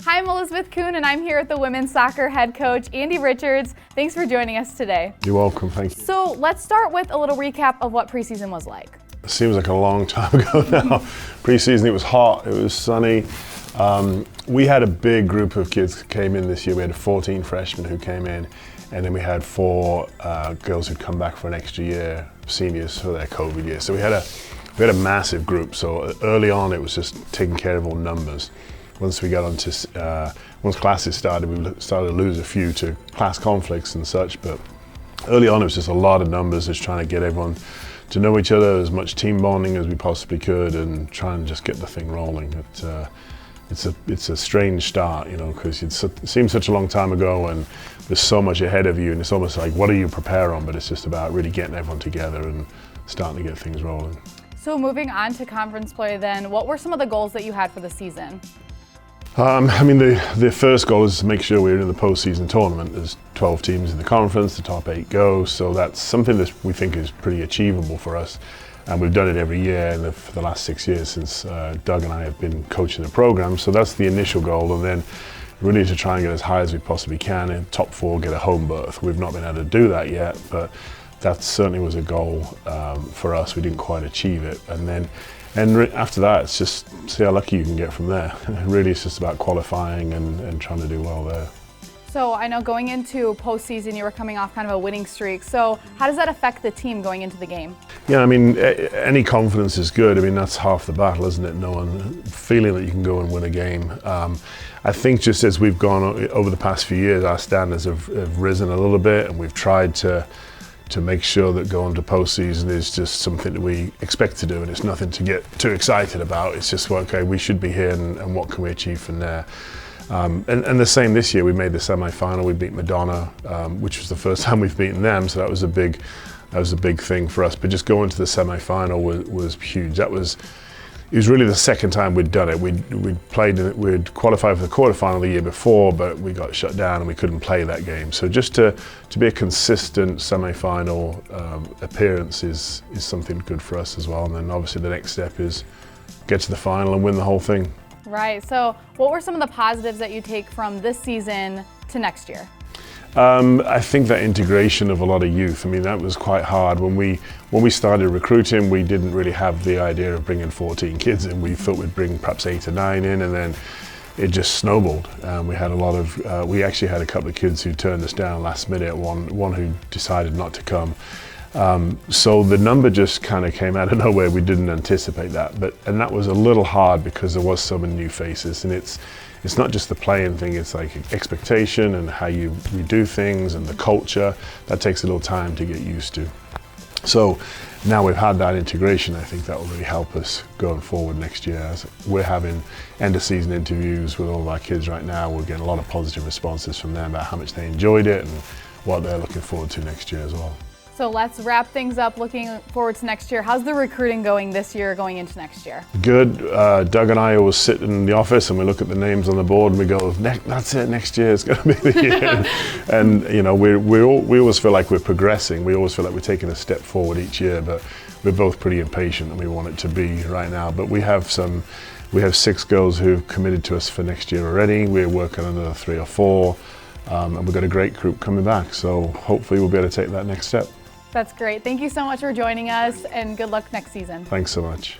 Hi, I'm Elizabeth Kuhn, and I'm here with the women's soccer head coach, Andy Richards. Thanks for joining us today. You're welcome, thank you. So let's start with a little recap of what preseason was like. It seems like a long time ago now. Preseason, it was hot, it was sunny. We had a big group of kids who came in this year. We had 14 freshmen who came in, and then we had 4 girls who'd come back for an extra year, seniors for their COVID year. So we had a massive group. So early on, it was just taking care of all numbers. Once we got onto, once classes started, we started to lose a few to class conflicts and such. But early on, it was just a lot of numbers, just trying to get everyone to know each other, as much team bonding as we possibly could, and try and just get the thing rolling. It's a strange start, you know, because it seems such a long time ago, and there's so much ahead of you, and it's almost like, what do you prepare on? But it's just about really getting everyone together and starting to get things rolling. So moving on to conference play then, what were some of the goals that you had for the season? I mean, the first goal is to make sure we're in the postseason tournament. There's 12 teams in the conference, the top 8 go, so that's something that we think is pretty achievable for us. And we've done it every year for the last 6 years since Doug and I have been coaching the program. So that's the initial goal, and then really to try and get as high as we possibly can in top 4, get a home berth. We've not been able to do that yet, but that certainly was a goal for us. We didn't quite achieve it. And after that, it's just see how lucky you can get from there. Really, it's just about qualifying and trying to do well there. So I know going into postseason, you were coming off kind of a winning streak. So how does that affect the team going into the game? Yeah, I mean, any confidence is good. I mean, that's half the battle, isn't it? Feeling that you can go and win a game. I think just as we've gone over the past few years, our standards have risen a little bit, and we've tried to make sure that going to postseason is just something that we expect to do, and it's nothing to get too excited about. It's just, well, okay, we should be here, and what can we achieve from there? And the same this year. We made the semi-final. We beat Madonna, which was the first time we've beaten them, so that was a big thing for us. But just going to the semi-final was huge. It was really the second time we'd done it. We'd qualified for the quarterfinal the year before, but we got shut down and we couldn't play that game. So just to be a consistent semi-final appearance is something good for us as well. And then obviously the next step is get to the final and win the whole thing. Right, so what were some of the positives that you take from this season to next year? I think that integration of a lot of youth, I mean, that was quite hard. When we started recruiting, we didn't really have the idea of bringing 14 kids in. We thought we'd bring perhaps 8 or 9 in, and then it just snowballed. We had we actually had a couple of kids who turned us down last minute, one who decided not to come. So the number just kind of came out of nowhere. We didn't anticipate that, and that was a little hard because there was so many new faces, and it's not just the playing thing, it's like expectation and how you do things and the culture. That takes a little time to get used to. So now we've had that integration, I think that will really help us going forward next year. As we're having end of season interviews with all of our kids right now. We're getting a lot of positive responses from them about how much they enjoyed it and what they're looking forward to next year as well. So let's wrap things up looking forward to next year. How's the recruiting going this year, going into next year? Good. Doug and I always sit in the office and we look at the names on the board and we go, that's it, next year is going to be the year. And you know, we always feel like we're progressing. We always feel like we're taking a step forward each year, but we're both pretty impatient and we want it to be right now. But we have 6 girls who've committed to us for next year already. We're working on another 3 or 4, and we've got a great group coming back. So hopefully we'll be able to take that next step. That's great. Thank you so much for joining us, and good luck next season. Thanks so much.